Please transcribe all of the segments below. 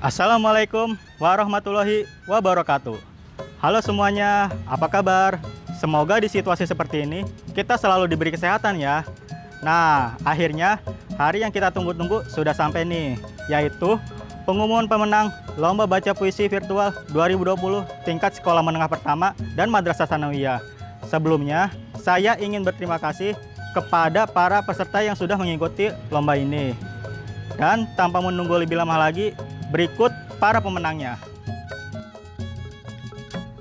Assalamualaikum warahmatullahi wabarakatuh. Halo semuanya, apa kabar? Semoga di situasi seperti ini kita selalu diberi kesehatan ya. Nah, akhirnya hari yang kita tunggu-tunggu sudah sampai nih, yaitu pengumuman pemenang Lomba Baca Puisi Virtual 2020 tingkat sekolah menengah pertama dan Madrasah Tsanawiyah. Sebelumnya, saya ingin berterima kasih kepada para peserta yang sudah mengikuti lomba ini. Dan tanpa menunggu lebih lama lagi, berikut para pemenangnya.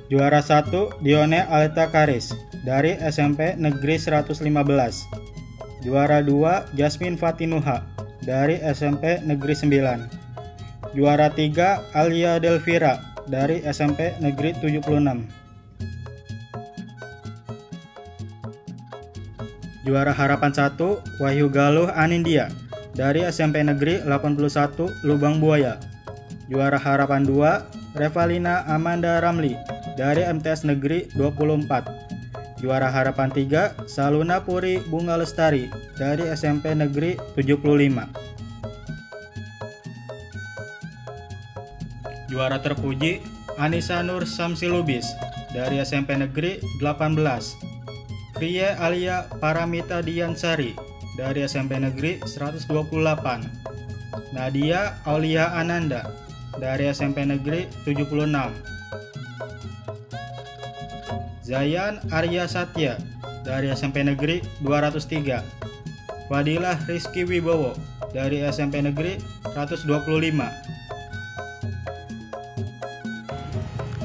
Juara 1 Dione Aleta Karis dari SMP Negeri 115. Juara 2 Jasmine Fatinuha dari SMP Negeri 9. Juara 3 Alia Delvira dari SMP Negeri 76. Juara Harapan 1 Wahyu Galuh Anindia dari SMP Negeri 81 Lubang Buaya. Juara Harapan 2 Revalina Amanda Ramli dari MTS Negeri 24. Juara Harapan 3 Saluna Puri Bunga Lestari dari SMP Negeri 75. Juara terpuji Anissa Nur Samsilubis dari SMP Negeri 18. Priya Alia Paramita Diansari dari SMP Negeri 128. Nadia Aulia Ananda dari SMP Negeri 76. Zayan Arya Satya dari SMP Negeri 203. Fadilah Rizky Wibowo dari SMP Negeri 125.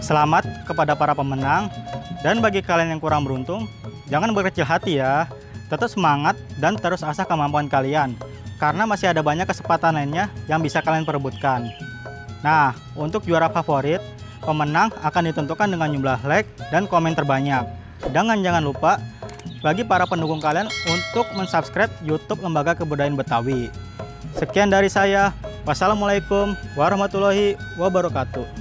Selamat kepada para pemenang, dan bagi kalian yang kurang beruntung, jangan berkecil hati ya. Tetap semangat dan terus asah kemampuan kalian, karena masih ada banyak kesempatan lainnya yang bisa kalian perebutkan. Nah, untuk juara favorit, pemenang akan ditentukan dengan jumlah like dan komen terbanyak. Dan jangan lupa bagi para pendukung kalian untuk mensubscribe YouTube Lembaga Kebudayaan Betawi. Sekian dari saya. Wassalamualaikum warahmatullahi wabarakatuh.